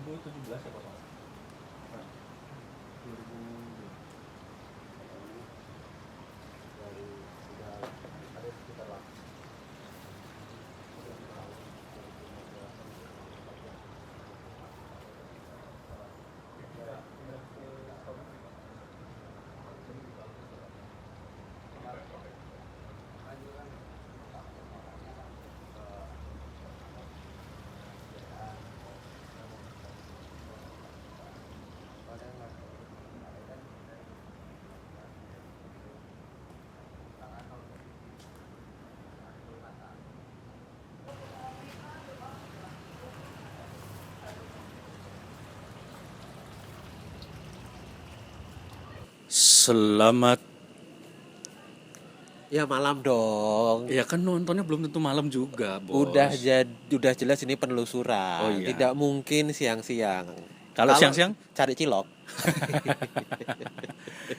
2017 ya kalau 2000 ada sekitar lah. Selamat. Ya malam dong. Ya kan nontonnya belum tentu malam juga, Bos. Udah jelas ini penelusuran. Oh, iya. Tidak mungkin siang-siang. Kalau siang-siang? Cari cilok.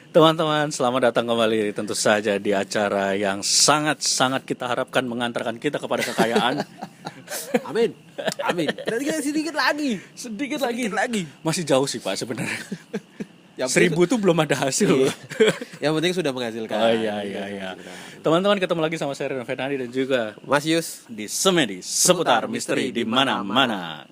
Teman-teman, selamat datang kembali tentu saja di acara yang sangat-sangat kita harapkan mengantarkan kita kepada kekayaan. Amin. Amin. Berarti sedikit lagi. Sedikit lagi. Masih jauh sih, Pak, sebenarnya. 1000 tuh belum ada hasil. Iya. Yang penting sudah menghasilkan. Oh iya. Teman-teman, ketemu lagi sama saya Reno Fernandi dan juga Mas Yus di Semedi seputar misteri di mana-mana.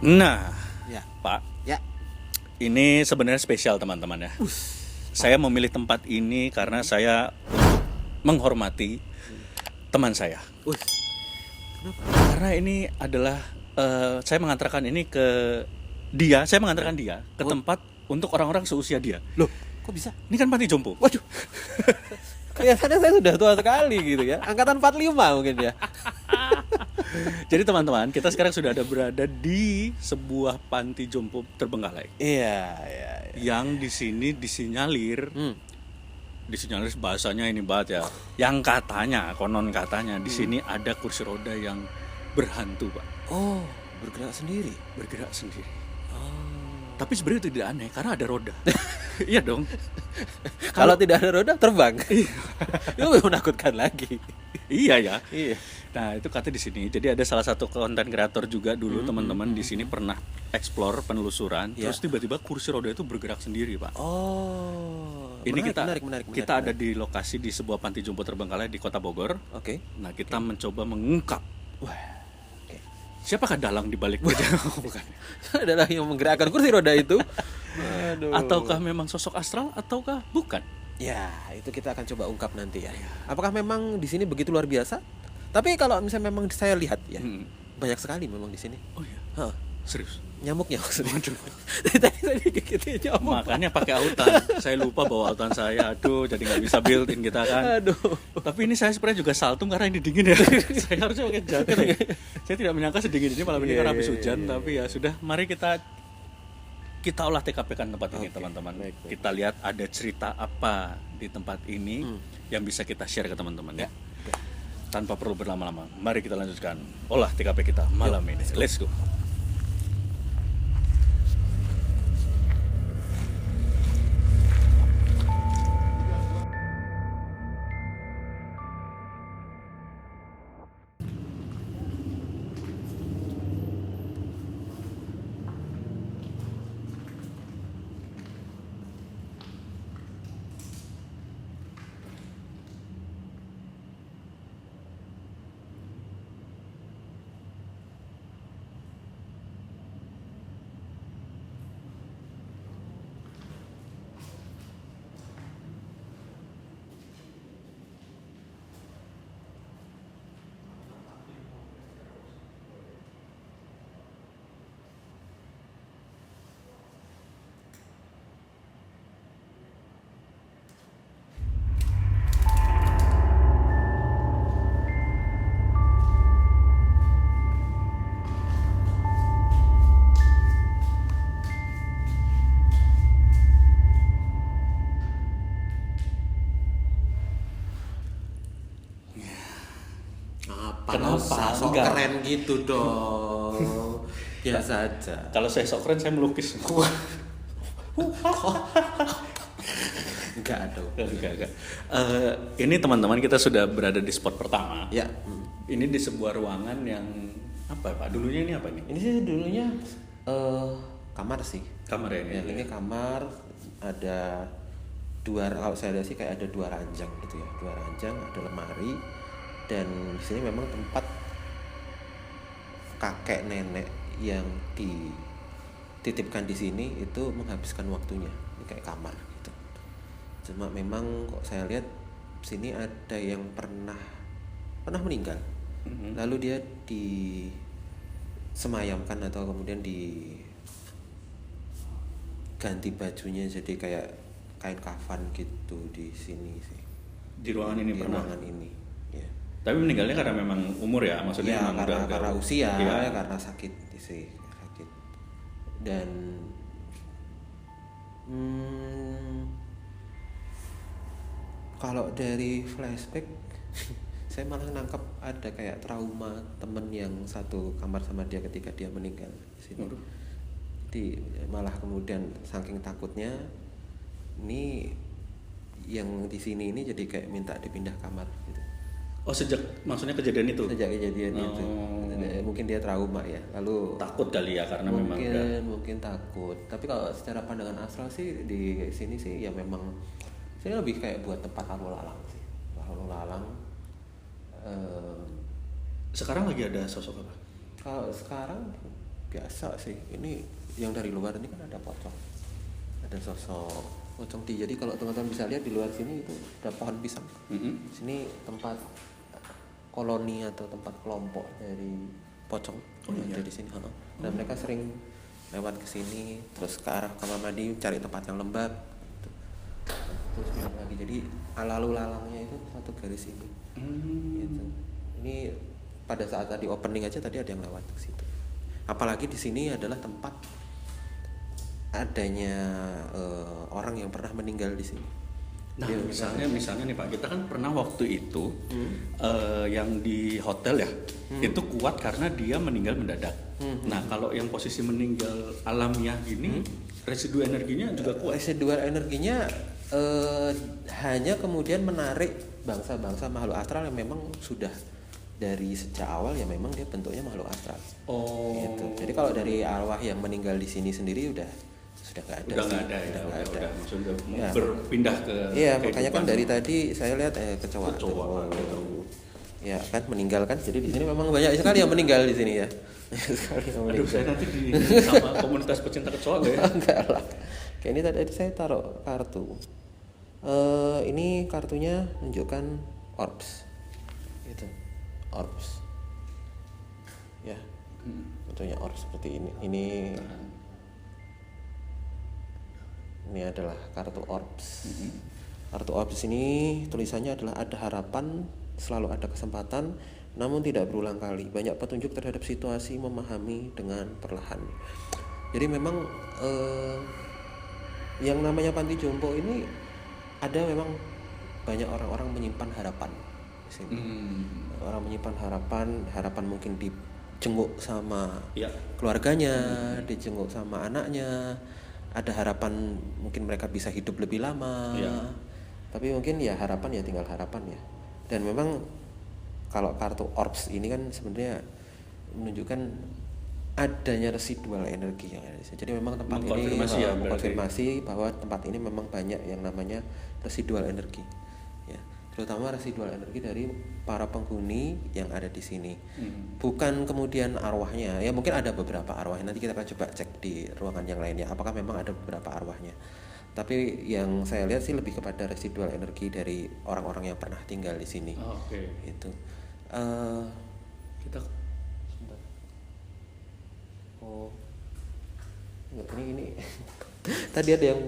Nah, ya. Pak, Ya. ini sebenarnya spesial teman-teman ya. Saya memilih tempat ini karena saya menghormati teman saya. Kenapa? Karena ini adalah saya mengantarkan ini ke dia. Saya mengantarkan dia ke tempat untuk orang-orang seusia dia. Loh, kok bisa? Ini kan panti jompo. Waduh. Kelihatannya saya sudah tua sekali gitu ya. Angkatan 45 mungkin ya. Jadi teman-teman, kita sekarang sudah berada di sebuah panti jompo terbengkalai. Iya. Yang di sini disinyalir, disinyalir bahasanya ini banget ya. Yang konon katanya di sini ada kursi roda yang berhantu, Pak. Oh, bergerak sendiri. Tapi sebenarnya itu tidak aneh karena ada roda. Iya dong. Kalau tidak ada roda terbang. Itu lebih menakutkan lagi. Iya ya. Iya. Nah, itu kata di sini. Jadi ada salah satu konten kreator juga dulu teman-teman di sini pernah explore penelusuran, terus tiba-tiba kursi roda itu bergerak sendiri, Pak. Oh. Ini menarik. Kita ada di lokasi di sebuah panti jompo terbengkalai di Kota Bogor. Oke. Nah, kita mencoba mengungkap. Wah. Siapakah dalang di balik itu? Bukan. Adalah yang menggerakkan kursi roda itu. Aduh. Ataukah memang sosok astral ataukah bukan? Ya, itu kita akan coba ungkap nanti ya. Apakah memang di sini begitu luar biasa? Tapi kalau misalnya memang saya lihat ya, banyak sekali memang di sini. Oh iya. Hah. Serius? Nyamuknya maksudnya. Tadi saya digigitin nyamuk. Makanya pakai autan. Saya lupa bawa autan saya. Aduh, jadi nggak bisa build-in kita kan. Aduh. Tapi ini saya sebenarnya juga saltung karena ini dingin ya. Saya harusnya pakai jaket ya. Saya tidak menyangka sedingin ini malam ini karena habis hujan. Tapi ya sudah, mari kita olah TKP kan tempat ini, teman-teman. Baik. Kita lihat ada cerita apa di tempat ini yang bisa kita share ke teman-teman ya. Tanpa perlu berlama-lama, mari kita lanjutkan olah TKP kita malam ini. Let's go. Kalau Kenapa? sok Enggak. keren gitu dong. Biasa aja. Kalau saya sok keren saya melukis. Enggak ada. Enggak. Ini teman-teman kita sudah berada di spot pertama. Ya. Ini di sebuah ruangan yang apa Pak? Dulunya ini apa nih? Ini sih dulunya kamar sih. Kamar ya Ya, ini kamar ada kalau saya lihat sih kayak ada 2 ranjang gitu ya. 2 ranjang, ada lemari, dan di sini memang tempat kakek nenek yang dititipkan di sini itu menghabiskan waktunya. Ini kayak kamar gitu. Cuma memang kok saya lihat sini ada yang pernah meninggal. Lalu dia disemayamkan atau kemudian diganti bajunya jadi kayak kain kafan gitu di sini sih. Di ruangan ini Di pernah. ruangan ini. Ya. Tapi meninggalnya karena memang umur ya, maksudnya Ya, memang karena usia, Iya. karena sakit sih, sakit. Dan kalau dari flashback saya malah nangkep ada kayak trauma temen yang satu kamar sama dia ketika dia meninggal di sini. Waduh. Malah kemudian saking takutnya ini yang di sini ini jadi kayak minta dipindah kamar gitu. Oh, maksudnya kejadian itu? Sejak kejadian itu. Mungkin dia trauma ya. Lalu Takut kali ya karena memang mungkin takut. Tapi kalau secara pandangan astral sih di sini sih ya memang saya lebih kayak buat tempat lalu lalang sih. Lalu lalang. Sekarang lagi ada sosok apa? Kalau sekarang biasa sih. Ini yang dari luar ini kan ada pocong. Ada sosok pocong tea. Jadi kalau teman-teman bisa lihat di luar sini itu ada pohon pisang. Sini tempat koloni atau tempat kelompok dari pocong. Ada di sini. Dan mereka sering lewat ke sini terus ke arah kamar mandi cari tempat yang lembab. Terus balik lagi. Jadi lalu lalangnya itu satu garis ini. Gitu. Ini pada saat tadi opening aja tadi ada yang lewat ke situ. Apalagi di sini adalah tempat adanya orang yang pernah meninggal di sini. Nah, misalnya nih Pak, kita kan pernah waktu itu yang di hotel ya, itu kuat karena dia meninggal mendadak. Nah, kalau yang posisi meninggal alamiah gini, residu energinya juga kuat. Residual energinya hanya kemudian menarik bangsa-bangsa makhluk astral yang memang sudah dari sejak awal ya memang dia bentuknya makhluk astral. Gitu. Jadi kalau dari arwah yang meninggal di sini sendiri sudah nggak ada. Udah maksudnya berpindah ke. Iya, makanya kan dari tadi saya lihat kecoa gitu. Ya kan meninggal kan. Jadi di sini memang banyak sekali yang meninggal di sini ya. Aduh, saya nanti sama komunitas pecinta kecoa nggak ya? Enggak lah. Kayak ini tadi saya taruh kartu. Ini kartunya menunjukkan orbs. Gitu. Orbs. Ya. Bentuknya orbs seperti ini. Ini adalah kartu orbs. Kartu orbs ini tulisannya adalah ada harapan, selalu ada kesempatan, namun tidak berulang kali. Banyak petunjuk terhadap situasi, memahami dengan perlahan. Jadi memang yang namanya panti jompo ini ada memang banyak orang-orang menyimpan harapan di sini. Orang menyimpan harapan mungkin dijenguk sama keluarganya, dijenguk sama anaknya. Ada harapan mungkin mereka bisa hidup lebih lama. Tapi mungkin ya harapan ya tinggal harapan ya. Dan memang kalau kartu orbs ini kan sebenarnya menunjukkan adanya residual energi yang ada di sini. Jadi memang tempat ini mengkonfirmasi bahwa tempat ini memang banyak yang namanya residual energi. Ya, terutama residual energi dari para penghuni yang ada di sini. Bukan kemudian arwahnya. Ya mungkin ada beberapa arwahnya. Nanti kita akan coba cek di ruangan yang lainnya apakah memang ada beberapa arwahnya. Tapi yang saya lihat sih lebih kepada residual energi dari orang-orang yang pernah tinggal di sini. Itu. Kita ini tadi ada yang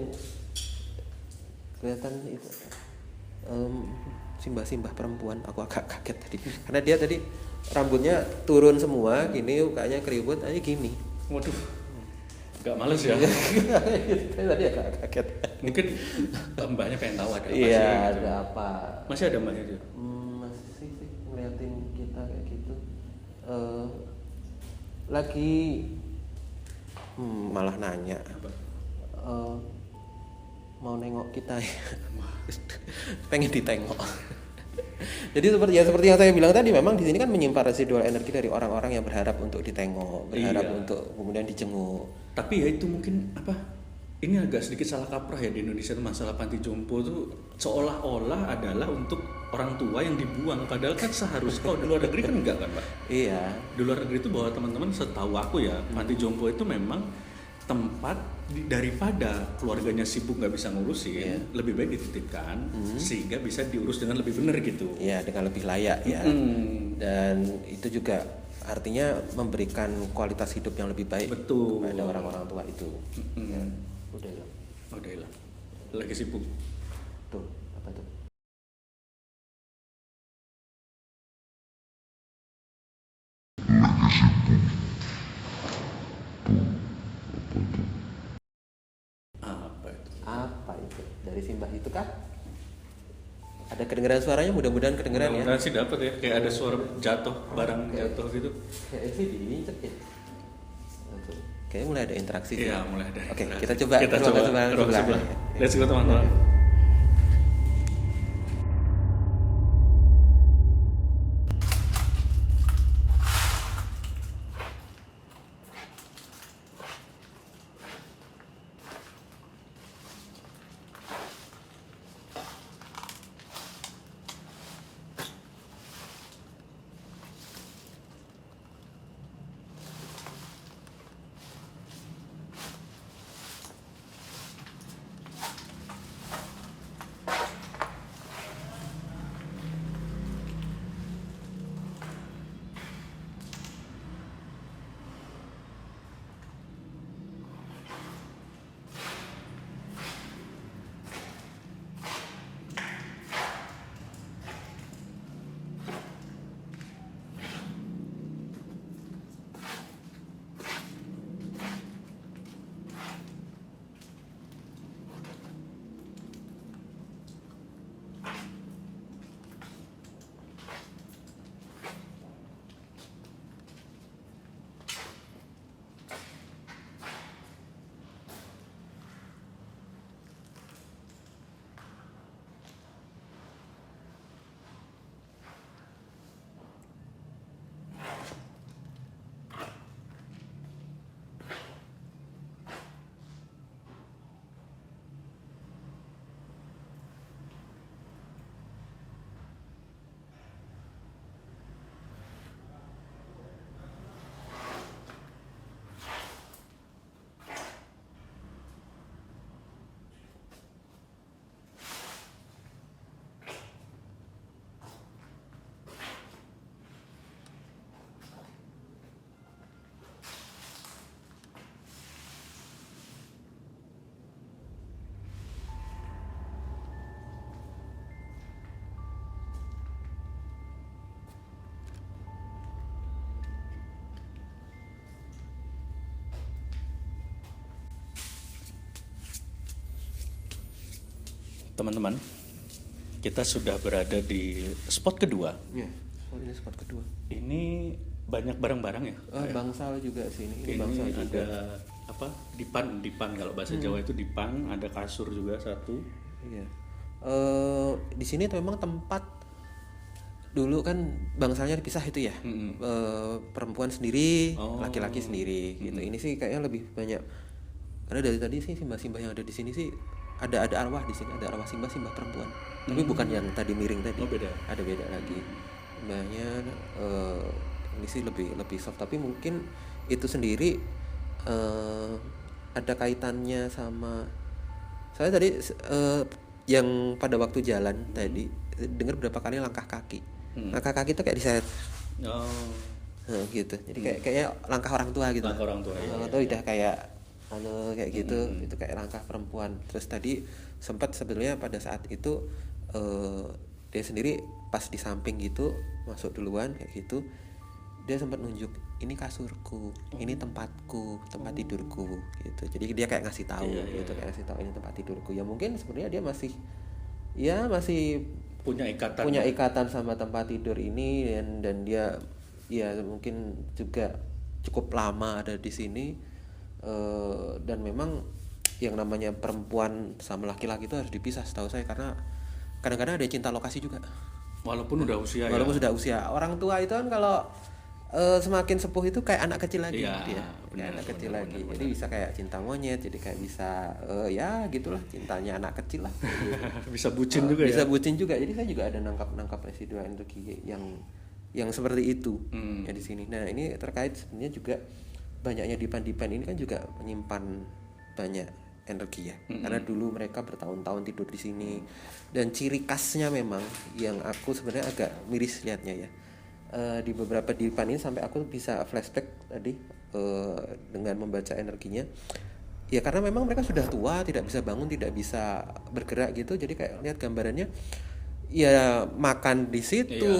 kelihatan itu simbah-simbah perempuan. Aku agak kaget tadi karena dia tadi rambutnya turun semua gini, mukanya keribut aja gini. Waduh, gak males ya. Tadi agak kaget. Mungkin mbaknya pengen tahu ada apa sih. Iya, gitu. ada apa. Masih ada mbaknya juga? Masih sih ngeliatin kita kayak gitu. lagi malah nanya mau nengok kita ya. Pengen ditengok. Jadi seperti yang saya bilang tadi, memang di sini kan menyimpan residual energi dari orang-orang yang berharap untuk ditengok, berharap untuk kemudian dijenguk. Tapi ya itu mungkin ini agak sedikit salah kaprah ya di Indonesia, masalah panti jompo itu seolah-olah adalah untuk orang tua yang dibuang, padahal kan seharusnya kalau di luar negeri kan enggak kan Pak? Iya. Di luar negeri itu bahwa teman-teman setahu aku ya, panti jompo itu memang tempat daripada keluarganya sibuk nggak bisa ngurusin, lebih baik dititipkan sehingga bisa diurus dengan lebih benar gitu. Iya, dengan lebih layak ya. Dan itu juga artinya memberikan kualitas hidup yang lebih baik kepada orang-orang tua itu. Ya. Udah hilang. Lagi sibuk. Tuh, apa tuh? Apa itu? Dari simbah itu kah? Ada kedengaran suaranya, mudah-mudahan kedengaran ya. Mudah-mudahan sih dapat ya, kayak ada suara jatuh, barang jatuh gitu. Kayak sih diinjek ya. Kayaknya mulai ada interaksi. Iya, mulai ada. Oke, kita coba sebelah. Let's go teman-teman. Teman-teman, kita sudah berada di spot kedua. Iya, ini spot kedua. Ini banyak barang-barang ya? Bangsal juga sih ini bangsal ada juga. Apa? Dipan kalau bahasa Jawa itu dipan, ada kasur juga satu. Iya. Di sini tuh memang tempat dulu kan bangsalnya dipisah itu ya. Perempuan sendiri, laki-laki sendiri gitu. Ini sih kayaknya lebih banyak, karena dari tadi sih simbah-simbah yang ada di sini sih ada arwah di sini, ada arwah simbah perempuan. Tapi bukan yang tadi miring tadi. Beda. Ada beda lagi. Simbahnya ini sih lebih soft, tapi mungkin itu sendiri ada kaitannya sama saya tadi yang pada waktu jalan tadi dengar berapa kali langkah kaki. Langkah kaki itu kayak diseret. Gitu. Jadi kayak langkah orang tua gitu. Langkah orang tua. Atau udah kayak kayak gitu, itu kayak langkah perempuan. Terus tadi sempat sebenarnya pada saat itu dia sendiri pas di samping gitu masuk duluan kayak gitu, dia sempat nunjuk, ini kasurku, ini tempatku, tempat tidurku gitu. Jadi dia kayak ngasih tahu gitu, kayak ngasih tahu ini tempat tidurku. Ya mungkin sebenarnya dia masih punya ikatan sama tempat tidur ini, dan dia ya mungkin juga cukup lama ada di sini, dan memang yang namanya perempuan sama laki-laki itu harus dipisah setahu saya, karena kadang-kadang ada cinta lokasi juga. Walaupun udah usia Walaupun sudah usia. Orang tua itu kan kalau semakin sepuh itu kayak anak kecil lagi dia. Kayak anak kecil lagi. Jadi bisa kayak cinta monyet, jadi kayak bisa ya gitulah, cintanya anak kecil lah. Bisa bucin juga bisa ya. bucin juga. Jadi saya juga ada nangkap residual energi yang seperti itu ya di sini. Nah, ini terkait sebenarnya juga banyaknya dipan ini kan juga menyimpan banyak energi ya. Karena dulu mereka bertahun-tahun tidur di sini, dan ciri khasnya memang yang aku sebenarnya agak miris lihatnya ya, di beberapa dipan ini sampai aku bisa flashback tadi dengan membaca energinya ya, karena memang mereka sudah tua, tidak bisa bangun, tidak bisa bergerak gitu. Jadi kayak lihat gambarannya ya, makan di situ,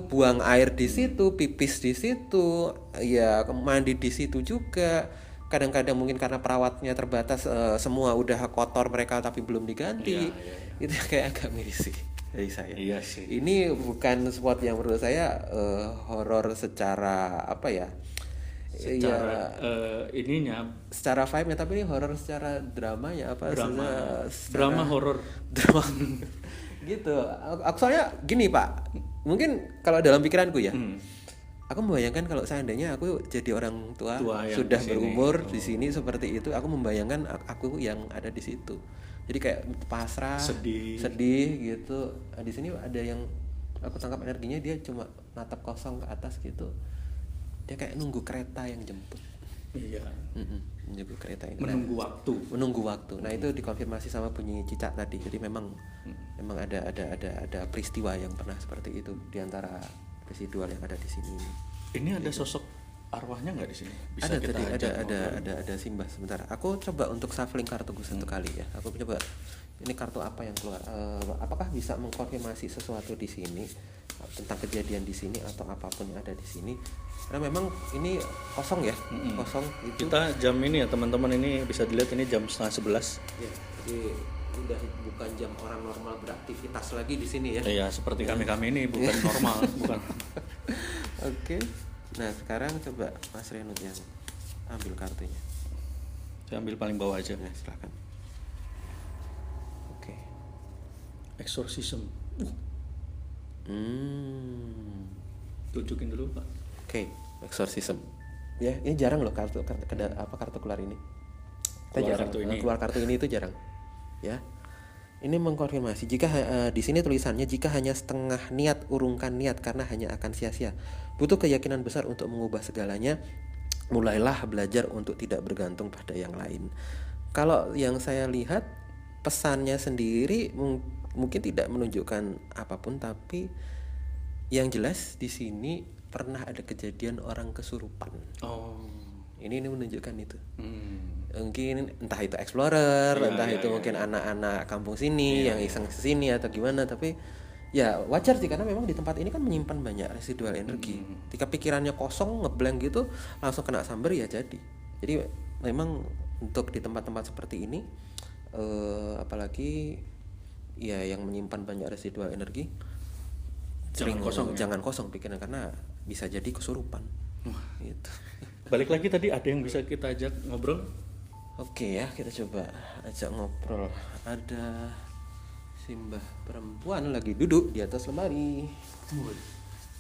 buang air di situ, pipis di situ, ya mandi di situ juga. Kadang-kadang mungkin karena perawatnya terbatas, semua udah kotor mereka tapi belum diganti. Itu kayak agak miris sih dari saya. Iya sih. Ini bukan spot yang menurut saya horor secara apa ya? Secara ininya, secara vibe-nya, tapi ini horor secara dramanya apa? Drama horor. Drama. Gitu. Aku soalnya gini Pak, mungkin kalau dalam pikiranku ya, aku membayangkan kalau seandainya aku jadi orang tua sudah berumur di sini seperti itu, aku membayangkan aku yang ada di situ. Jadi kayak pasrah, sedih gitu. Nah, di sini ada yang aku tangkap energinya, dia cuma natap kosong ke atas gitu. Dia kayak nunggu kereta yang jemput. Iya. Menunggu kereta ini. Menunggu waktu. Nah, itu dikonfirmasi sama bunyi cicak tadi. Jadi memang ada peristiwa yang pernah seperti itu di antara residual yang ada di sini. Ini ada sosok arwahnya nggak di sini? Bisa ada kita ada simbah. Sebentar. Aku coba untuk shuffling kartuku satu kali ya. Aku coba ini kartu apa yang keluar. Apakah bisa mengkonfirmasi sesuatu di sini tentang kejadian di sini atau apapun yang ada di sini? Karena memang ini kosong ya, kosong itu. Kita jam ini ya teman-teman, ini bisa dilihat ini jam 10:30. Ya, jadi udah bukan jam orang normal beraktivitas lagi di sini ya. Iya, seperti kami ini bukan normal, bukan. Oke. Nah, sekarang coba Mas Renut yang ambil kartunya. Saya ambil paling bawah aja. Nah, silakan. Oke. Exorcism. Tunjukin dulu, Pak. Oke, exorcism. Ya, ini jarang loh kartu keluar ini. Keluar kartu ini itu jarang. Ya. Ini mengkonfirmasi jika di sini tulisannya, jika hanya setengah niat, urungkan niat karena hanya akan sia-sia. Butuh keyakinan besar untuk mengubah segalanya. Mulailah belajar untuk tidak bergantung pada yang lain. Kalau yang saya lihat pesannya sendiri mungkin tidak menunjukkan apapun, tapi yang jelas di sini pernah ada kejadian orang kesurupan. Ini menunjukkan itu. Mungkin entah itu explorer, entah itu mungkin anak-anak kampung sini yang iseng kesini atau gimana, tapi ya wajar sih karena memang di tempat ini kan menyimpan banyak residual energi. Ketika pikirannya kosong, ngeblank gitu, langsung kena sambar ya jadi. Jadi memang untuk di tempat-tempat seperti ini, apalagi ya yang menyimpan banyak residual energi, jangan kosong pikiran karena bisa jadi kesurupan. Gitu. Balik lagi tadi ada yang bisa kita ajak ngobrol? Oke ya, kita coba ajak ngobrol. Ada simbah perempuan lagi duduk di atas lemari.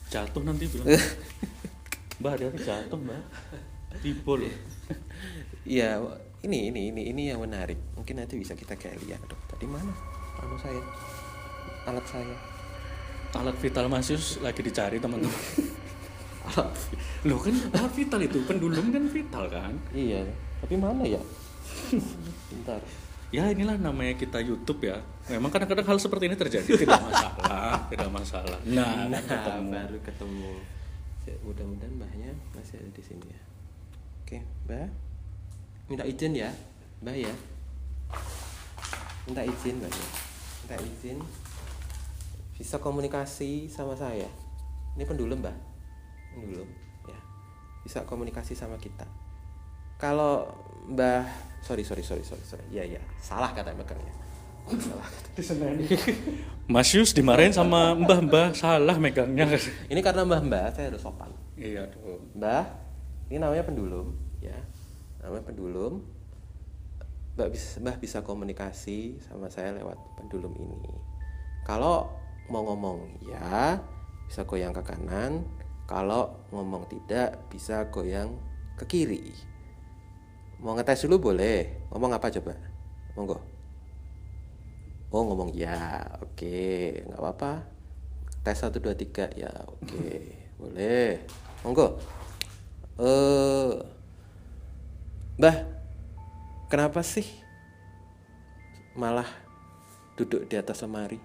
Jatuh nanti bilang. Mbak, hati-hati jatuh, Mbak. Tibul. Iya, ini yang menarik. Mungkin nanti bisa kita kayak lihat. Aduh, tadi mana? Alat saya. Alat vital Masius lagi dicari, teman-teman. Loh kan alat vital itu, pendulum kan vital kan? Iya, tapi mana ya? Bentar. Ya inilah namanya kita YouTube ya. Memang kadang-kadang hal seperti ini terjadi, tidak masalah. Nah, baru ketemu. Mudah-mudahan mbahnya masih ada di sini ya. Oke, Mbah. Minta izin ya, Mbah ya. Minta izin, Mbah ya. Minta izin. Bisa komunikasi sama saya. Ini pendulum, Mbah. Pendulum, ya. Bisa komunikasi sama kita. Kalau Mbah, sorry. Ya, salah kata megangnya. Diseneni. Mas Yus dimarahin sama mbah salah megangnya. Ini karena mbah saya harus sopan. Iya tuh. Mbah, ini namanya pendulum, ya. Namanya pendulum. Mbah bisa komunikasi sama saya lewat pendulum ini. Kalau mau ngomong ya, bisa goyang ke kanan. Kalau ngomong tidak, bisa goyang ke kiri. Mau ngetes dulu boleh. Ngomong apa coba? Monggo. Oh ngomong ya, oke, nggak apa-apa. Tes 1, 2, 3 ya, oke, boleh. Monggo. Mbah, kenapa sih malah duduk di atas lemari?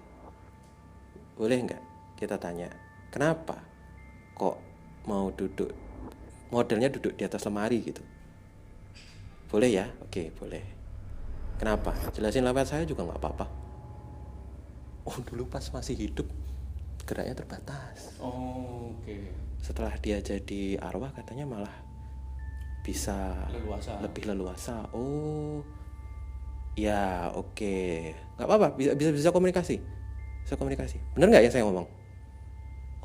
Boleh nggak kita tanya, kenapa kok mau duduk, modelnya duduk di atas lemari gitu? Boleh ya? Oke, boleh. Kenapa? Jelasin lewat saya juga nggak apa-apa. Oh, dulu pas masih hidup geraknya terbatas. Oh, oke. Setelah dia jadi arwah katanya malah bisa lebih leluasa. Oh, ya oke. Nggak apa-apa, bisa komunikasi. Bisa komunikasi. Bener nggak yang saya ngomong?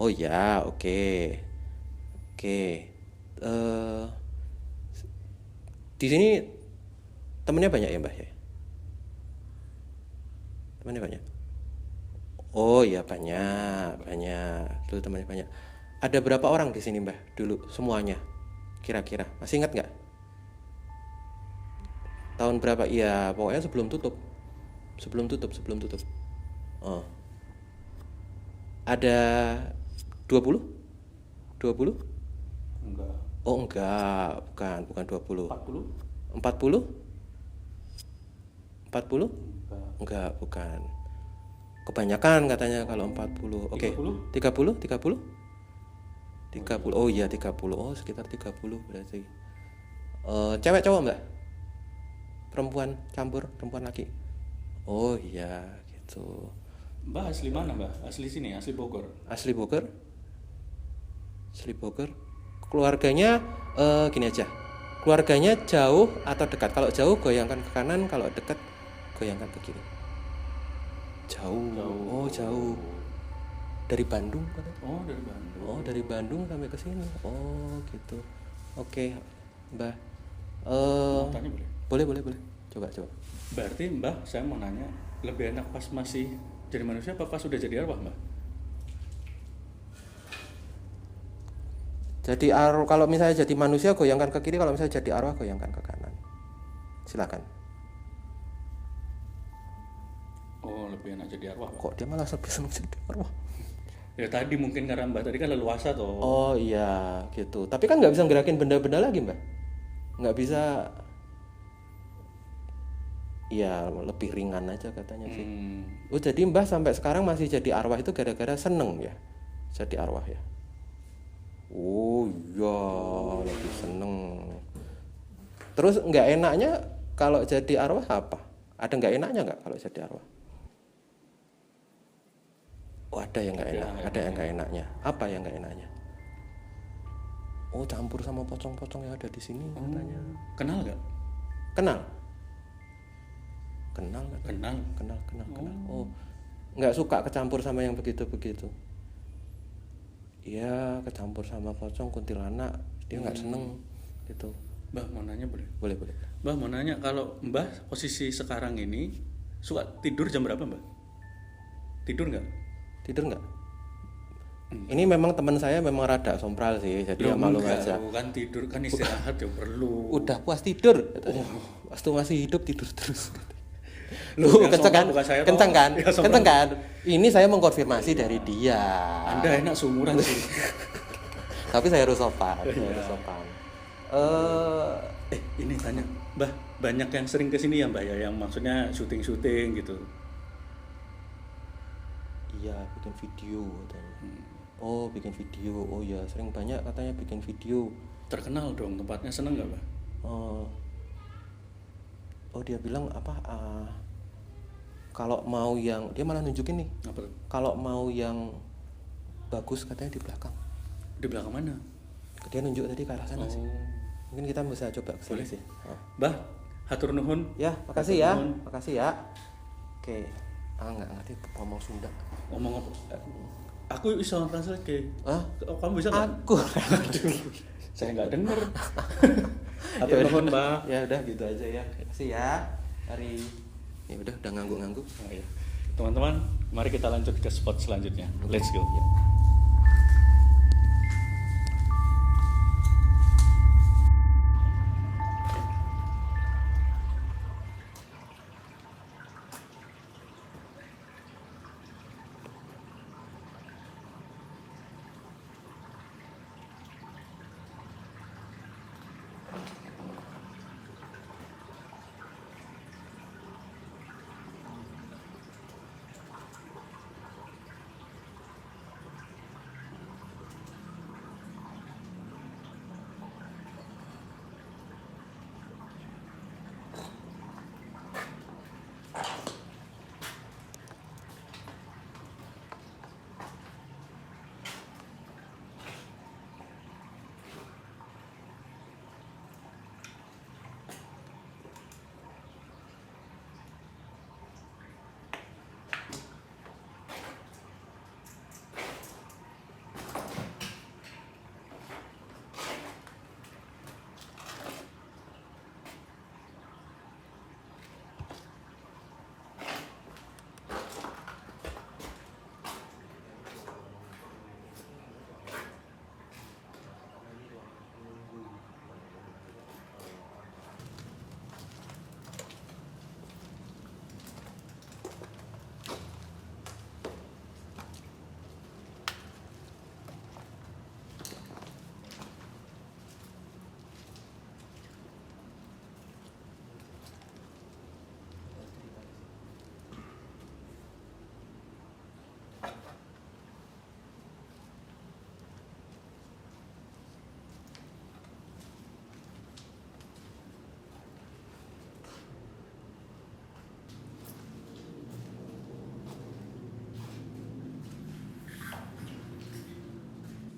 Oh ya, oke. Di sini temennya banyak ya Mbah ya? Temennya banyak. Oh ya banyak. Dulu temannya banyak. Ada berapa orang di sini Mbah dulu semuanya? Kira-kira masih ingat nggak? Tahun berapa? Iya pokoknya sebelum tutup. Oh. Ada 20? Enggak. Oh enggak, bukan 20. 40? 40? Enggak, bukan. Kebanyakan katanya kalau 40. Oke. 30? Oh iya 30. Oh, sekitar 30 berarti. Cewek cowok Mbak? Perempuan campur, perempuan laki. Oh iya, gitu. Mbak asli mana, Mbak? Asli sini, asli Bogor. Asli Bogor. Keluarganya gini aja. Keluarganya jauh atau dekat? Kalau jauh goyangkan ke kanan, kalau dekat goyangkan ke kiri. Jauh. Oh, jauh. Dari Bandung kan? Oh, dari Bandung sampai ke sini. Oh, gitu. Oke, Mbah. Tanya boleh. Coba. Berarti Mbah, saya mau nanya, lebih enak pas masih jadi manusia apa pas sudah jadi arwah, Mbah? Jadi kalau misalnya jadi manusia goyangkan ke kiri, kalau misalnya jadi arwah goyangkan ke kanan. Silakan. Oh, lebih enak jadi arwah. Kok dia malah lebih senang jadi arwah? Ya tadi mungkin karena Mbah tadi kan leluasa toh. Oh iya gitu. Tapi kan nggak bisa gerakin benda-benda lagi Mbah. Nggak bisa. Iya lebih ringan aja katanya sih. Oh jadi Mbah sampai sekarang masih jadi arwah itu gara-gara seneng ya? Jadi arwah ya? Oh iya lebih seneng. Terus nggak enaknya kalau jadi arwah apa? Ada nggak enaknya nggak kalau jadi arwah? Oh ada yang nggak enak, ada yang nggak enaknya. Apa yang nggak enaknya? Oh campur sama pocong-pocong yang ada di sini katanya. Kenal nggak? Kenal kan? Kenal. Oh nggak suka kecampur sama yang begitu. Iya kecampur sama pocong, kuntilanak, dia nggak seneng gitu. Mbah mau nanya boleh? Boleh. Mbah mau nanya, kalau Mbah posisi sekarang ini suka tidur jam berapa, Mbah? Tidur nggak? Ini memang teman saya memang rada sompral sih, jadi ya malu aja. Kan tidur kan istirahat ya perlu. Udah puas tidur. Waktu masih hidup tidur terus. Kenceng kan? Ini saya mengkonfirmasi dari dia. Anda enak seumuran sih. Tapi saya harus sopan. Ini tanya, Mbah, banyak yang sering kesini ya Mbah ya, yang maksudnya syuting gitu. Iya, bikin video katanya. Oh, bikin video. Oh ya, sering banyak katanya bikin video. Terkenal dong tempatnya, seneng nggak Mbah? Oh dia bilang apa? Kalau mau yang dia malah nunjukin nih. Apa? Kalau mau yang bagus katanya di belakang. Di belakang mana? Dia nunjuk tadi ke arah sana sih. Mungkin kita bisa coba ke sini sih. Mbah, hatur nuhun. Ya, makasih ya. Oke. Nggak ngerti ngomong Sunda. Ngomong apa? Aku bisa translate ke. Hah? Kamu bisa nggak? Aku. Saya nggak dengar. Atau telepon Mbak. Ya udah gitu aja ya. Kasih ya. Hari. Ya udah ngangguk-ngangguk. Oh, iya. Teman-teman, mari kita lanjut ke spot selanjutnya. Let's go.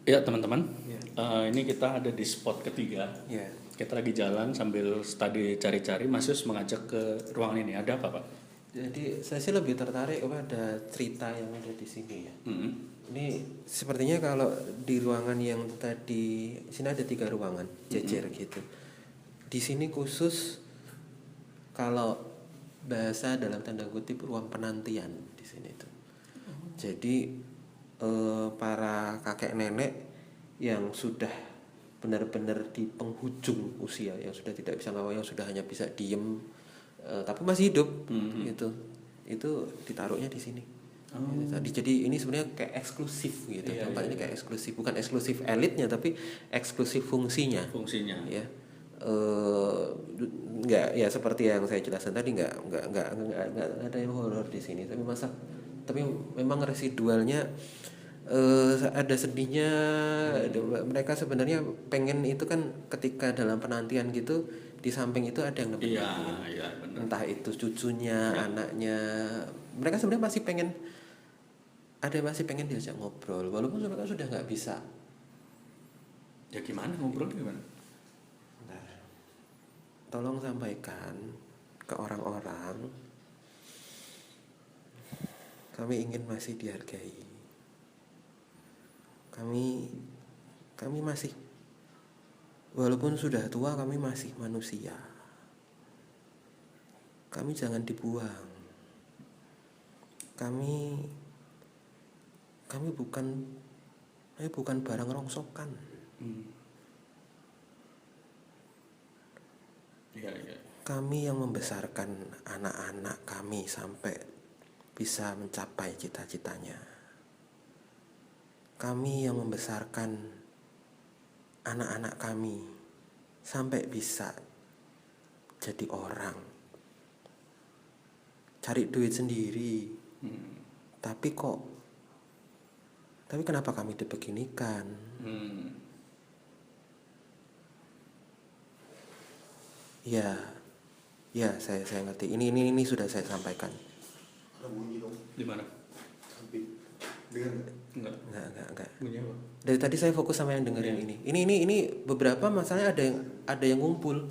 Ya teman-teman, ini kita ada di spot ketiga. Kita lagi jalan sambil tadi cari-cari. Mas Yus mengajak ke ruangan ini. Ada apa Pak? Jadi saya sih lebih tertarik kepada cerita yang ada di sini ya. Ini sepertinya kalau di ruangan yang tadi, sini ada 3 ruangan jejer gitu. Di sini khusus kalau bahasa dalam tanda kutip ruang penantian di sini itu. Jadi para kakek nenek yang sudah benar-benar di penghujung usia, yang sudah tidak bisa ngapa, yang sudah hanya bisa diem tapi masih hidup, itu ditaruhnya di sini. Jadi ini sebenarnya kayak eksklusif gitu, tempat ini kayak eksklusif, bukan eksklusif elitnya tapi eksklusif fungsinya. Ya. Nggak ya seperti yang saya jelaskan tadi, nggak ada yang horor di sini, tapi memang residualnya ada sedihnya. Mereka sebenarnya pengen itu kan, ketika dalam penantian gitu di samping itu ada yang nemenin, entah itu cucunya, anaknya. Mereka sebenarnya masih pengen diajak ngobrol, walaupun mereka sudah nggak bisa. Ya gimana ngobrol gimana? Bentar. Tolong sampaikan ke orang-orang, kami ingin masih dihargai. Kami masih, walaupun sudah tua, kami masih manusia. Kami jangan dibuang. Kami bukan barang rongsokan. Kami yang membesarkan anak-anak kami sampai bisa mencapai cita-citanya. Kami yang membesarkan anak-anak kami sampai bisa jadi orang, cari duit sendiri. Tapi kenapa kami dibeginikan? Ya, saya ngerti. Ini sudah saya sampaikan. Di mana? Enggak. Dari tadi saya fokus sama yang dengerin ini. Ini beberapa masalahnya ada yang ngumpul.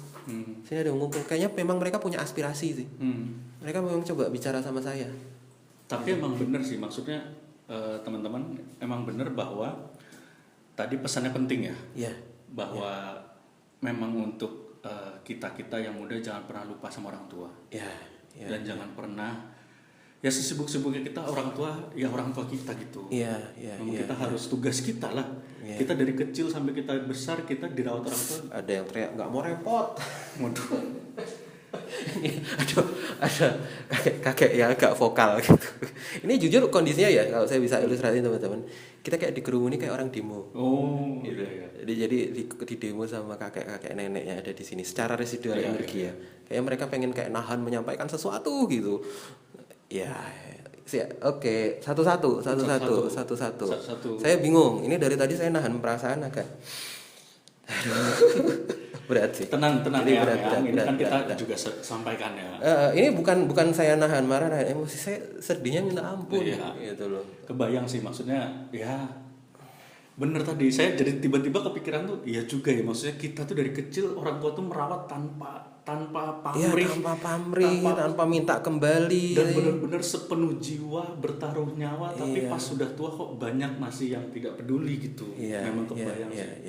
Sini ada yang ngumpul. Kayaknya memang mereka punya aspirasi sih. Mereka memang coba bicara sama saya. Tapi emang bener sih, maksudnya teman-teman emang bener bahwa tadi pesannya penting ya. Iya. Bahwa memang untuk kita yang muda jangan pernah lupa sama orang tua. Dan jangan pernah ya sesibuk-sibuknya kita orang tua kita gitu. Memang kita harus tugas kita lah. Kita dari kecil sampai kita besar kita dirawat orang tua. Ada yang teriak nggak mau repot. Waduh. ada kakek yang agak vokal gitu. Ini jujur kondisinya ya kalau saya bisa ilustrasi teman-teman. Kita kayak dikerumuni kayak orang demo. Gitu ya. Jadi di demo sama kakek nenek yang ada di sini secara residual energi ya. Kayak mereka pengen kayak nahan menyampaikan sesuatu gitu. Oke, satu-satu. Saya bingung. Ini dari tadi saya nahan perasaan agak berat sih. Tenang ya. Ini kan kita juga sampaikan ya. Ini bukan saya nahan marah, emosi saya sedihnya minta ampun gitu loh. Kebayang sih maksudnya ya. Bener tadi saya jadi tiba-tiba kepikiran tuh iya juga ya, maksudnya kita tuh dari kecil orang tua tuh merawat tanpa pamrih, tanpa minta kembali dan benar-benar sepenuh jiwa bertaruh nyawa, tapi pas sudah tua kok banyak masih yang tidak peduli gitu. Memang kebayang sih.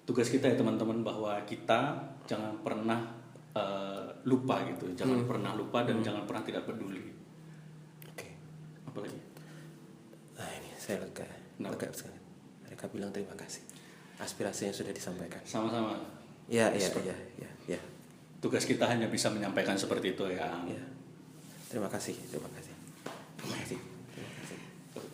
Tugas kita ya teman-teman bahwa kita jangan pernah lupa gitu, jangan pernah lupa dan jangan pernah tidak peduli. Apalagi? Ini saya lega sekali. Mereka bilang terima kasih. Aspirasinya sudah disampaikan. Sama-sama. Ya. Tugas kita hanya bisa menyampaikan seperti itu ya. Terima kasih.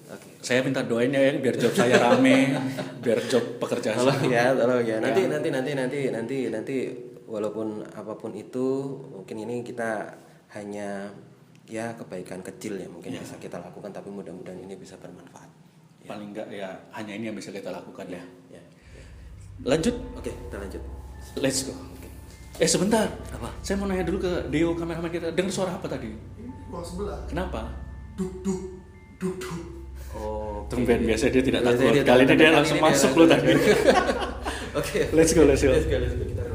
Oke. Saya minta doain ya biar job saya rame, biar job pekerjaan saya. Tolong ya. Nanti walaupun apapun itu, mungkin ini kita hanya kebaikan kecil ya mungkin bisa kita lakukan, tapi mudah-mudahan ini bisa bermanfaat. Paling enggak ya hanya ini yang bisa kita lakukan ya. Lanjut? Oke, kita lanjut. Let's go. Sebentar. Apa? Saya mau nanya dulu ke Deo kameramen kita. Dengar suara apa tadi? Ruang sebelah. Kenapa? Duk. Tumben biasa dia tidak takut. Kali ini dia langsung masuk loh tadi. Oke. Let's go. Kita ruang sebelah.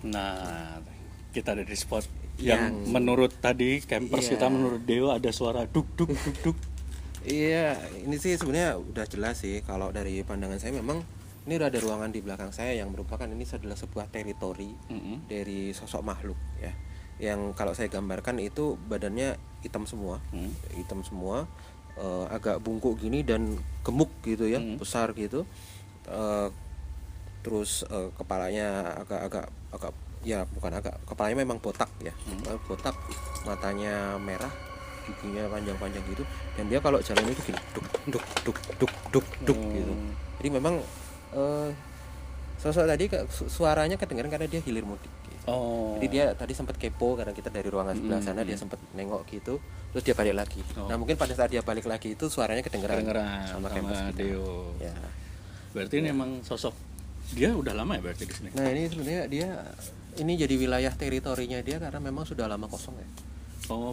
Nah, kita ada di spot yang menurut tadi campers kita, menurut Deo ada suara duk. Iya, ini sih sebenarnya udah jelas sih kalau dari pandangan saya memang ini udah ada ruangan di belakang saya yang merupakan ini adalah sebuah teritori dari sosok makhluk ya. Yang kalau saya gambarkan itu badannya hitam semua, agak bungkuk gini dan gemuk gitu ya, besar gitu. Terus kepalanya agak kepalanya memang botak ya, botak, matanya merah, giginya panjang-panjang gitu, dan dia kalau jalan itu gini duk gitu. Jadi memang sosok tadi suaranya kedengaran karena dia hilir mudik gitu. Jadi dia tadi sempat kepo karena kita dari ruangan sebelah sana, dia sempat nengok gitu, terus dia balik lagi. Nah mungkin pada saat dia balik lagi itu suaranya kedengeran sama Deo. Ya. Berarti ini emang sosok dia udah lama ya berarti di sini. Nah ini sebenarnya dia ini jadi wilayah teritorinya dia karena memang sudah lama kosong ya.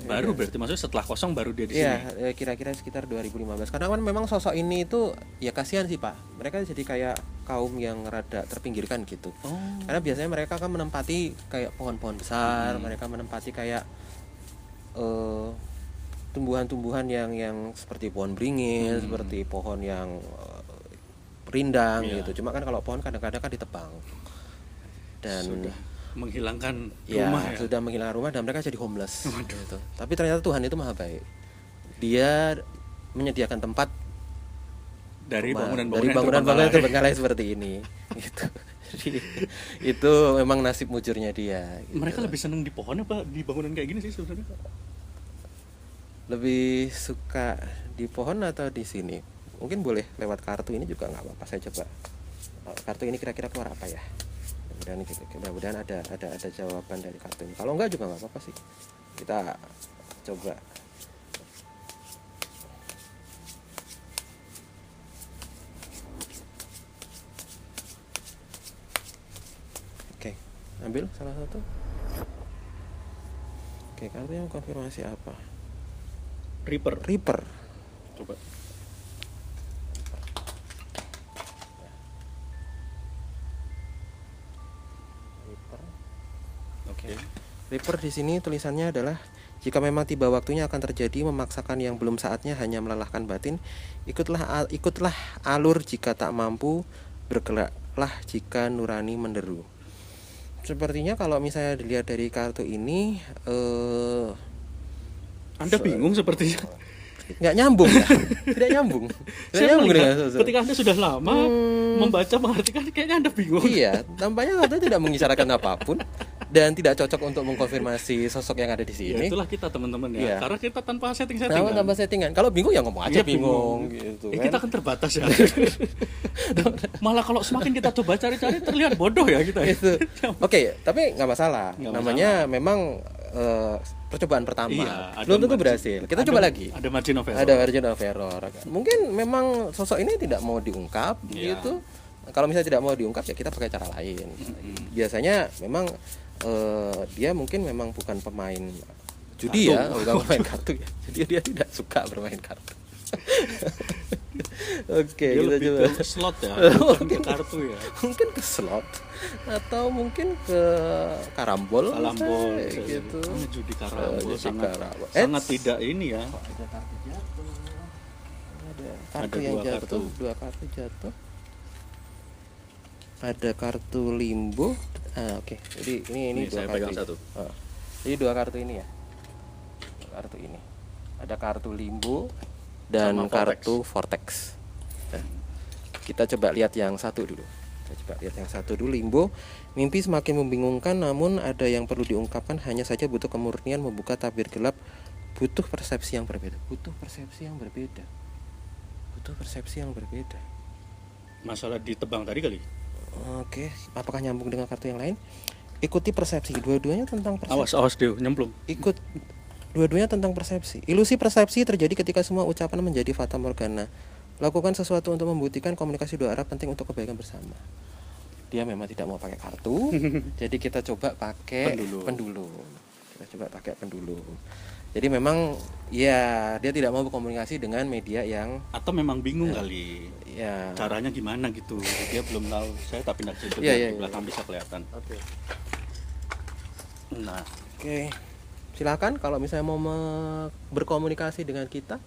Baru berarti maksudnya setelah kosong baru dia di sini. Iya, kira-kira sekitar 2015. Karena kan memang sosok ini itu ya kasihan sih Pak. Mereka jadi kayak kaum yang rada terpinggirkan gitu. Karena biasanya mereka kan menempati kayak pohon-pohon besar, mereka menempati kayak tumbuhan-tumbuhan yang seperti pohon beringin, seperti pohon yang rindang gitu. Cuma kan kalau pohon kadang-kadang kan ditebang. Dan menghilangkan ya, rumah ya. Sudah menghilangkan rumah dan mereka jadi homeless gitu. Tapi ternyata Tuhan itu maha baik. Dia menyediakan tempat dari bangunan-bangunan terbengkalai seperti ini gitu. Jadi itu memang nasib mujurnya dia gitu. Mereka lebih seneng di pohon apa di bangunan kayak gini sih sebenarnya? Lebih suka di pohon atau di sini? Mungkin boleh lewat kartu ini juga nggak apa-apa. Saya coba kartu ini kira-kira keluar apa ya. Mudah-mudahan ada jawaban dari kartu ini. Kalau enggak juga nggak apa-apa sih. Kita coba. Ambil salah satu. Oke, kartunya konfirmasi apa? Reaper. Coba. Reaper. Oke. Reaper di sini tulisannya adalah jika memang tiba waktunya akan terjadi memaksakan yang belum saatnya hanya melelahkan batin, ikutlah alur jika tak mampu, bergeraklah jika nurani menderu. Sepertinya kalau misalnya dilihat dari kartu ini Anda bingung sepertinya. Nggak nyambung ya? Tidak nyambung. Ketika Anda sudah lama membaca mengartikan kayaknya Anda bingung. Iya, tampaknya kartu tidak mengisyaratkan apapun dan tidak cocok untuk mengkonfirmasi sosok yang ada di sini. Ya, itulah kita teman-teman ya. Iya. Karena kita tanpa setting-settingan. Tanpa settingan. Kalau bingung ya ngomong aja bingung gitu kan. Kita kan terbatas ya. Malah kalau semakin kita coba cari-cari terlihat bodoh ya kita. Oke, tapi nggak masalah. Namanya memang percobaan pertama. Iya, belum tentu berhasil. Kita coba lagi. Ada margin of error. Mungkin memang sosok ini tidak mau diungkap gitu. Kalau misalnya tidak mau diungkap ya kita pakai cara lain. Biasanya memang dia mungkin memang bukan pemain judi ya, bukan pemain kartu ya. Jadi dia tidak suka bermain kartu. Oke, kita coba ke slot ya, bukan ke kartu ya. Mungkin ke slot atau mungkin ke karambol gitu. Judi karambol sangat tidak ini ya. Ada kartu jatuh. Ada kartu yang jatuh, dua kartu jatuh. Ada kartu limbo. Oke. Jadi ini dua kartu. Satu. Jadi dua kartu ini ya. Kartu ini. Ada kartu limbo dan kartu vortex. Kita coba lihat yang satu dulu. Limbo. Mimpi semakin membingungkan, namun ada yang perlu diungkapkan. Hanya saja butuh kemurnian membuka tabir gelap. Butuh persepsi yang berbeda. Masalah ditebang tadi kali. Oke, apakah nyambung dengan kartu yang lain? Ikuti persepsi. Dua-duanya tentang persepsi. Awas Dew, nyemplung. Dua-duanya tentang persepsi. Ilusi persepsi terjadi ketika semua ucapan menjadi fata morgana. Lakukan sesuatu untuk membuktikan komunikasi dua arah penting untuk kebaikan bersama. Dia memang tidak mau pakai kartu, jadi kita coba pakai pendulu. Jadi memang ya dia tidak mau berkomunikasi dengan media yang atau memang bingung kali. Ya. Caranya gimana gitu. Dia belum tahu. Saya tapi pindah situ di belakang bisa kelihatan. Oke. Nah, oke. Silakan kalau misalnya mau berkomunikasi dengan kita.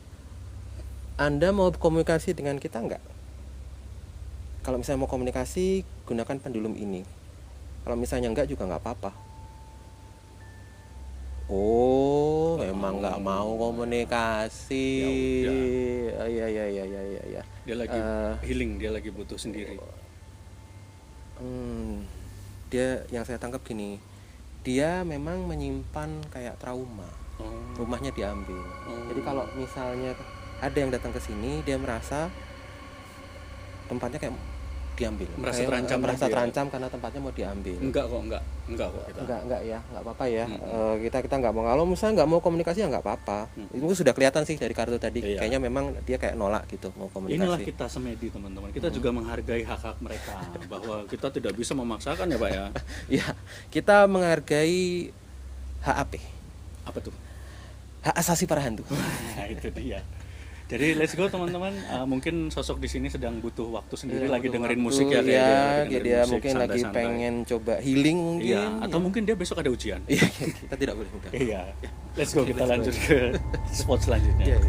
Anda mau komunikasi dengan kita enggak? Kalau misalnya mau komunikasi, gunakan pendulum ini. Kalau misalnya enggak juga enggak apa-apa. Oh, memang nggak mau komunikasi. Iya. Dia lagi healing, dia lagi butuh sendiri. Dia yang saya tangkap gini, dia memang menyimpan kayak trauma. Rumahnya diambil. Jadi kalau misalnya ada yang datang ke sini, dia merasa tempatnya kayak diambil. Merasa terancam karena tempatnya mau diambil. Enggak kok kita. Enggak ya, enggak apa-apa ya. Kita enggak mau, kalau misalnya enggak mau komunikasi ya enggak apa-apa. Itu sudah kelihatan sih dari kartu tadi. Kayaknya memang dia kayak nolak gitu mau komunikasi. Inilah kita semedi, teman-teman. Kita juga menghargai hak-hak mereka bahwa kita tidak bisa memaksakan ya, Pak ya. Iya, kita menghargai hak apa? Apa tuh? Hak asasi para hantu. Nah, itu dia. Jadi let's go teman-teman. Mungkin sosok di sini sedang butuh waktu sendiri, lagi dengerin musik ya. Dia mungkin lagi pengen coba healing mungkin. Iya, atau mungkin dia besok ada ujian. Iya, kita tidak boleh mudah. Iya. Let's go, kita lanjut ke spot selanjutnya. Iya.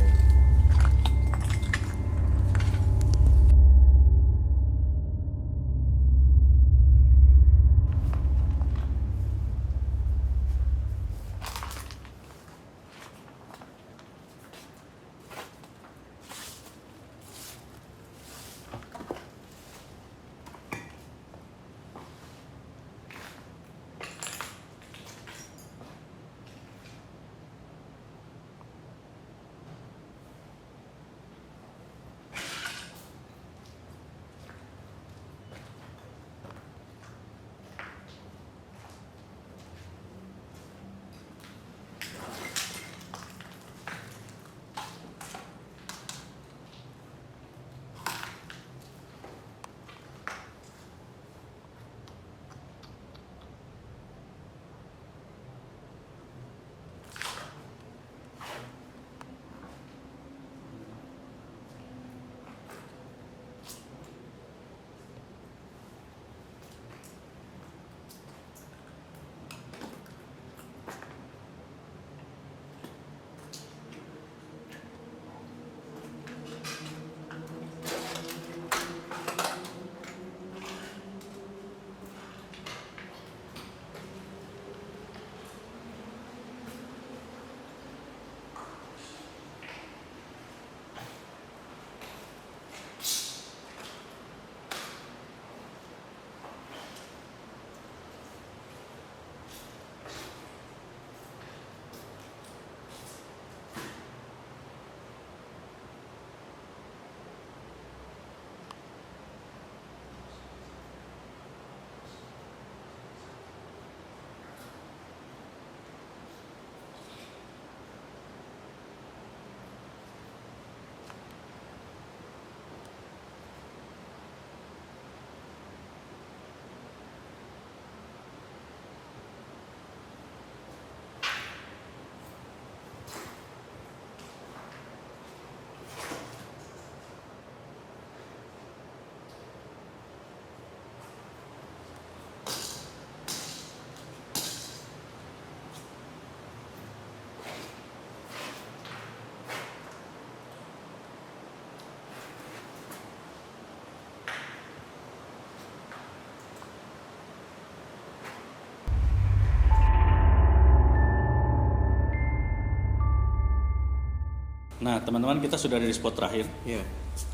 Nah, teman-teman, kita sudah dari spot terakhir. Iya.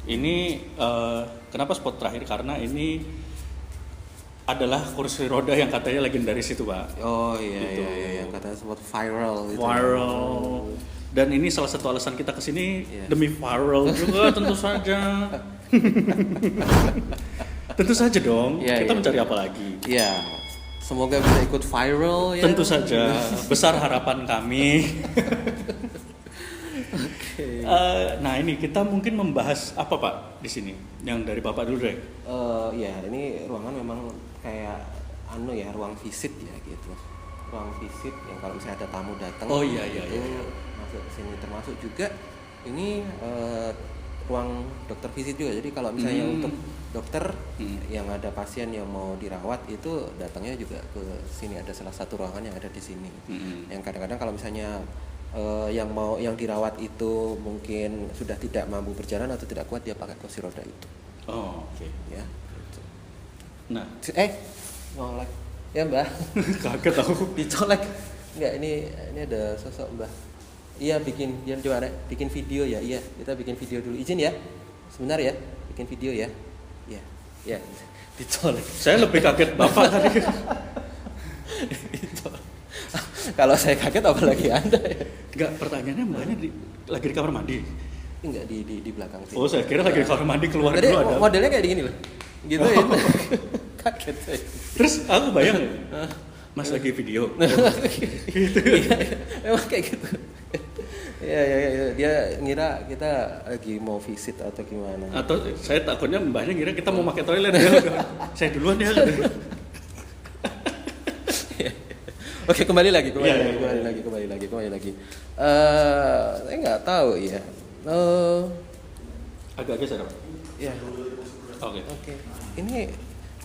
Ini kenapa spot terakhir? Karena ini adalah kursi roda yang katanya legendaris itu, Pak. Oh Gitu. iya, yang katanya sempat viral gitu. Viral. Dan ini salah satu alasan kita kesini demi viral juga tentu saja. Tentu saja dong. Kita mencari apa lagi? Iya. Semoga bisa ikut viral ya. Tentu saja. Besar harapan kami. Okay. Nah, ini kita mungkin membahas apa, Pak, di sini? Yang dari Bapak dulu deh. Ya, ini ruangan memang kayak ruang visit ya gitu. Ruang visit yang kalau misalnya ada tamu datang iya. masuk ke sini, termasuk juga ini ruang dokter visit juga. Jadi kalau misalnya untuk dokter yang ada pasien yang mau dirawat itu datangnya juga ke sini, ada salah satu ruangan yang ada di sini. Yang kadang-kadang kalau misalnya yang dirawat itu mungkin sudah tidak mampu berjalan atau tidak kuat, dia pakai kursi roda itu. Oh, oke. Ya. Gitu. Nah, ngolek. Ya, Mbak. Kaget aku. Dicolek. Enggak, ini ada sosok Mbak. Iya, bikin video ya. Iya, kita bikin video dulu. Izin ya. Sebentar ya. Bikin video ya. Iya. Ya. Dicolek. Saya lebih kaget Bapak tadi. Kalau saya kaget apalagi Anda ya. Enggak, pertanyaannya Mbaknya lagi di kamar mandi. Enggak, di belakang sini. Oh, saya kira lagi di kamar mandi, keluar Tadi dulu ada. modelnya kayak gini loh. Gitu ya. Kaget saya. Terus aku bayang Mas lagi video. Gitu. Iya, memang kayak gitu. Iya, dia ngira kita lagi mau visit atau gimana. Atau saya takutnya Mbaknya ngira kita mau pakai toilet ya. Saya duluan ya. Oke, kembali lagi. Saya nggak tahu ya. Agak geser, Pak. Ya. Oke. Ini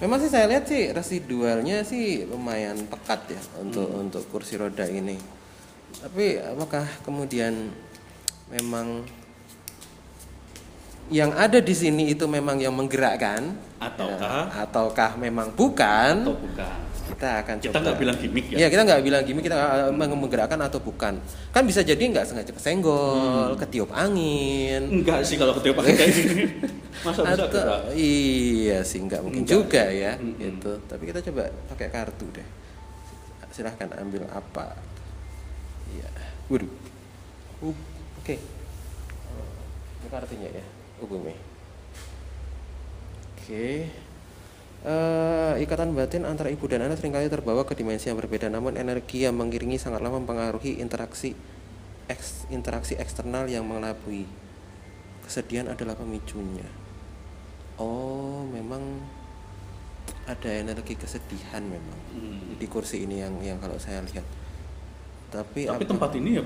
memang sih saya lihat sih residualnya sih lumayan pekat ya untuk kursi roda ini. Tapi apakah kemudian memang yang ada di sini itu memang yang menggerakkan ataukah memang bukan? Atau bukan? Kita akan Kita coba. nggak bilang gimmick ya? Iya, kita nggak bilang gimmick, kita menggerakkan atau bukan. Kan bisa jadi nggak sengaja kesenggol, ketiup angin. Enggak sih kalau ketiup angin kayak gini. Masa bisa gerak? Iya sih, nggak mungkin juga ya. Gitu. Tapi kita coba pakai kartu deh. Silahkan ambil apa. Iya. Waduh. Oke. Ini kartunya ya. Bumi. Oke. Ikatan batin antara ibu dan anak seringkali terbawa ke dimensi yang berbeda, namun energi yang mengiringi sangatlah mempengaruhi interaksi eksternal yang mengelabui. Kesedihan adalah pemicunya. Oh, memang ada energi kesedihan memang di kursi ini yang kalau saya lihat. Tapi tempat ini ya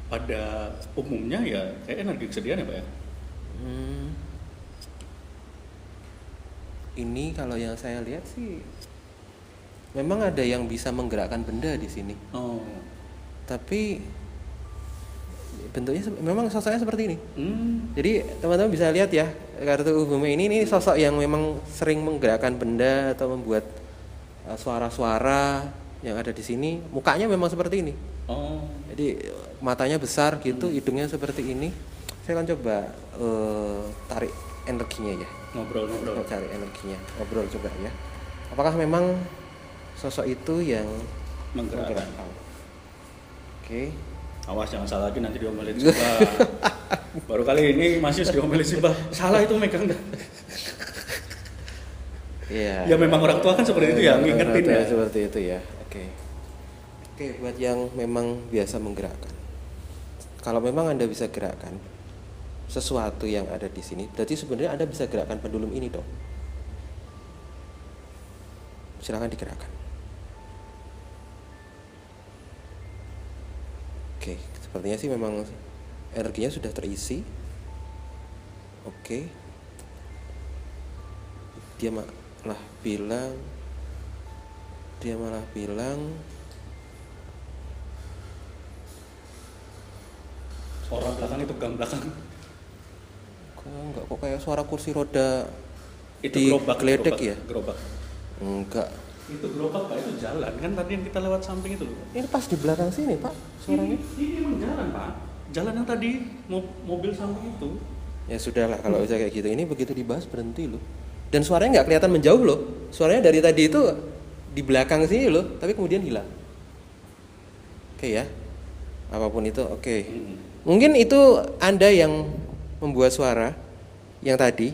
pada umumnya ya kayak energi kesedihan ya, Pak ya. Ini kalau yang saya lihat sih memang ada yang bisa menggerakkan benda di sini. Oh. Tapi bentuknya memang sosoknya seperti ini. Jadi teman-teman bisa lihat ya, kartu bumi ini sosok yang memang sering menggerakkan benda atau membuat suara-suara yang ada di sini. Mukanya memang seperti ini. Oh. Jadi matanya besar gitu, hidungnya seperti ini. Saya akan coba tarik energinya ya. Ngobrol. Cari energinya, ngobrol coba ya. Apakah memang sosok itu yang menggerakkan? Oke. Awas jangan salah lagi nanti diomelin Simbah. Baru kali ini Mas Yus diomelin Simbah. Salah itu megang. Iya. Ya memang orang tua kan seperti itu ya, ngingetin ya. Seperti itu ya. Oke, buat yang memang biasa menggerakkan. Kalau memang Anda bisa gerakkan sesuatu yang ada di sini, berarti sebenarnya Anda bisa gerakkan pendulum ini dong. Silakan digerakkan. Oke, sepertinya sih memang energinya sudah terisi. Oke. Dia malah bilang Orang belakang itu gang belakang. Enggak kok kayak suara kursi roda Itu di gerobak ya? Gerobak. Enggak. Itu gerobak Pak, itu jalan kan tadi yang kita lewat samping itu loh. Ini pas di belakang sini Pak suaranya. Ini emang jalan Pak. jalan yang tadi mobil samping itu. Ya sudahlah kalau bisa kayak gitu. Ini begitu dibahas berhenti loh. Dan suaranya nggak kelihatan menjauh loh. Suaranya dari tadi itu di belakang sini loh, tapi kemudian hilang. Oke ya. Apapun itu oke. Mungkin itu Anda yang membuat suara yang tadi.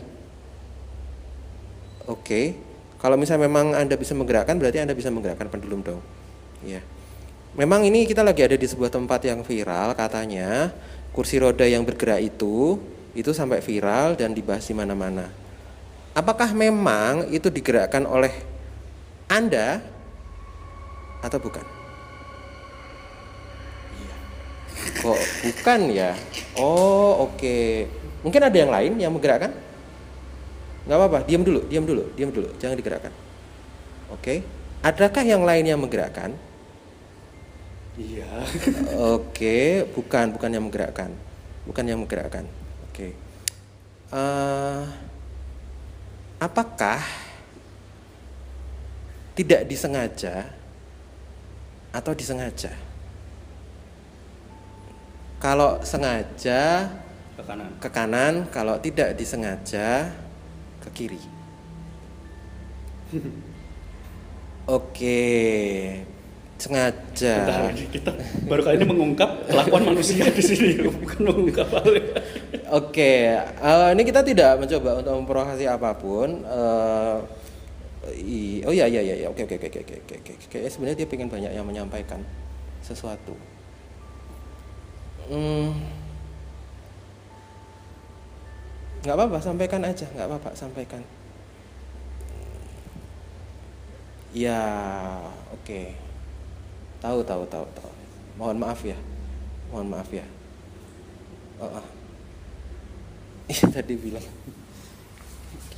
Oke. Kalau misalnya memang Anda bisa menggerakkan, berarti Anda bisa menggerakkan pendulum dong. Ya. Memang ini kita lagi ada di sebuah tempat yang viral katanya. Kursi roda yang bergerak itu sampai viral dan dibahas di mana-mana. Apakah memang itu digerakkan oleh Anda atau bukan? Kok bukan ya? Oh oke. Mungkin ada yang lain yang menggerakkan? Nggak apa-apa, diam dulu, jangan digerakkan. Oke. Adakah yang lain yang menggerakkan? Iya. Oke, bukan yang menggerakkan. Oke. Apakah tidak disengaja atau disengaja? Kalau sengaja ke kanan, kalau tidak disengaja ke kiri. Oke. Sengaja. Bentar, kita baru kali ini mengungkap kelakuan manusia di sini, bukan mengungkap hal. Oke, ini kita tidak mencoba untuk memprovokasi apapun. Oh iya. Oke. Kayaknya sebenarnya dia pengen banyak yang menyampaikan sesuatu. Nggak apa-apa, sampaikan aja. Sampaikan. Ya, oke. Tahu. Mohon maaf ya. Tadi bilang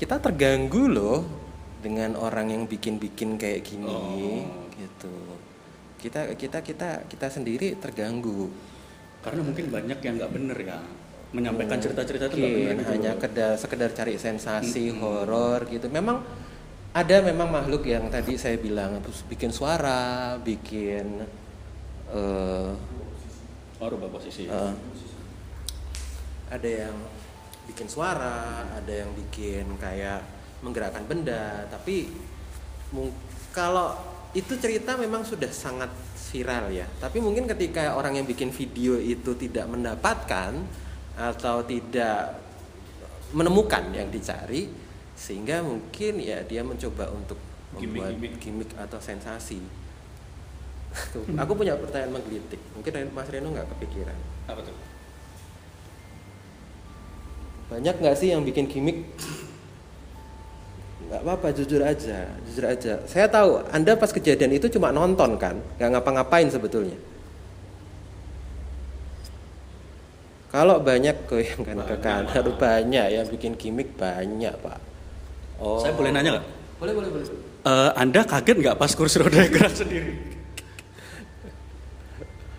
kita terganggu loh dengan orang yang bikin kayak gini, gitu. Kita sendiri terganggu. Karena mungkin banyak yang nggak bener ya, menyampaikan cerita-cerita itu nggak bener. Hanya sekedar cari sensasi horor gitu. Memang ada makhluk yang tadi saya bilang bikin suara, bikin rubah posisi. Ada yang bikin suara, ada yang bikin kayak menggerakkan benda. Tapi kalau itu cerita memang sudah sangat viral ya. Tapi mungkin ketika orang yang bikin video itu tidak mendapatkan atau tidak menemukan yang dicari, sehingga mungkin ya dia mencoba untuk membuat gimmick atau sensasi. Aku punya pertanyaan menggelitik. Mungkin Mas Reno nggak kepikiran. Apa tuh? Banyak nggak sih yang bikin gimmick? Nggak apa-apa, jujur aja. Saya tahu Anda pas kejadian itu cuma nonton kan, nggak ngapa-ngapain sebetulnya. Kalau banyak goyangkan ke kanan, banyak yang bikin gimmick, banyak Pak. Saya boleh nanya nggak? Boleh. Anda kaget nggak pas kursi roda gerak sendiri?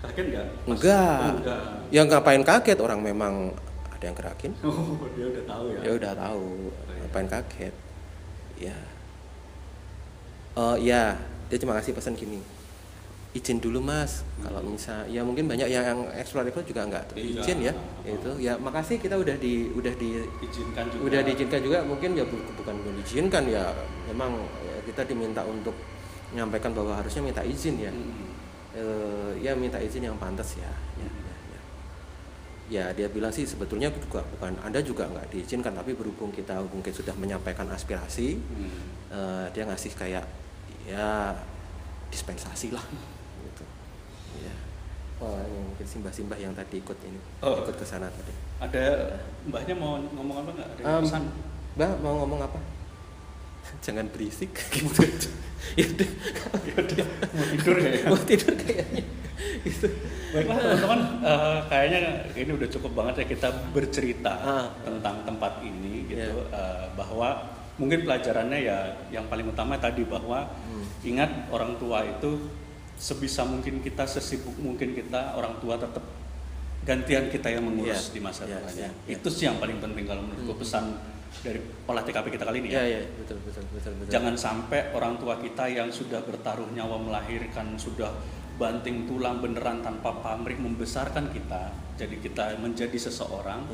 Kaget nggak? Enggak. Yang ngapain kaget, orang memang ada yang gerakin. Dia udah tahu ya. Dia udah tahu. Ngapain kaget? Ya. Ya, dia cuma kasih pesan gini. Izin dulu Mas, kalau misal ya mungkin banyak yang eksploratif juga nggak izin ya. Itu ya makasih kita udah diizinkan juga mungkin ya bukan diizinkan ya, memang kita diminta untuk menyampaikan bahwa harusnya minta izin ya. Ya minta izin yang pantas ya. Ya dia bilang sih sebetulnya juga bukan, Anda juga nggak diizinkan, tapi berhubung kita mungkin sudah menyampaikan aspirasi, dia ngasih kayak ya dispensasi lah. Wah, mungkin simbah-simbah yang tadi ikut ke sana tadi. Ada mbahnya mau ngomong apa nggak? Ada pesan? Mbah mau ngomong apa? Jangan berisik gitu. Yaudah, mau tidur ya? Mau tidur kayaknya. Gitu. Baiklah teman-teman, kayaknya ini udah cukup banget ya kita bercerita tentang tempat ini gitu. Bahwa mungkin pelajarannya ya yang paling utama tadi bahwa ingat orang tua itu sebisa mungkin kita, sesibuk mungkin kita, orang tua tetap gantian kita yang mengurus di masa depannya. Itu sih yang paling penting kalau menurutku pesan dari olah TKP kita kali ini ya. Betul. Jangan sampai orang tua kita yang sudah bertaruh nyawa melahirkan, sudah banting tulang beneran tanpa pamrih membesarkan kita, jadi kita menjadi seseorang.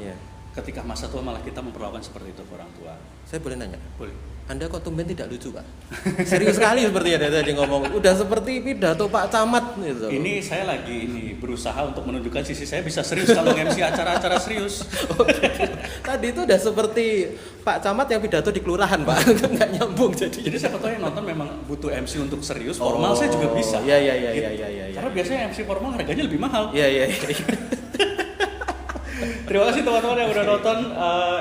Ketika masa tua malah kita memperlakukan seperti itu ke orang tua. Saya boleh nanya? Boleh. Anda kok tumben tidak lucu, Pak? Serius sekali sepertinya dari tadi ngomong. Udah seperti pidato Pak Camat gitu. Ini saya lagi berusaha untuk menunjukkan sisi saya bisa serius kalau MC acara-acara serius. Tadi itu udah seperti Pak Camat yang pidato di kelurahan, Pak. Nggak nyambung jadi. Jadi siapa tahu yang nonton memang butuh MC untuk serius, formal saya juga bisa. Iya. Karena biasanya MC formal harganya lebih mahal. Iya. Terima kasih teman-teman yang udah nonton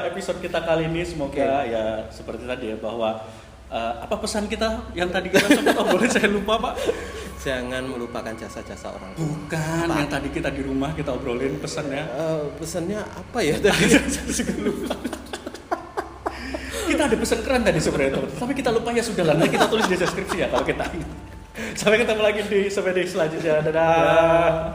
episode kita kali ini. Semoga ya seperti tadi ya, bahwa apa pesan kita yang tadi kita sempat obrolin, saya lupa Pak. Jangan melupakan jasa-jasa orang tua. Bukan, yang tadi kita di rumah kita obrolin pesannya. Pesannya apa ya tadi? Saya lupa. Kita ada pesan keren tadi sebenarnya teman, tapi kita lupa, ya sudah lah, nanti kita tulis di deskripsi ya kalau kita ingat. Sampai ketemu lagi di selanjutnya. Dadah.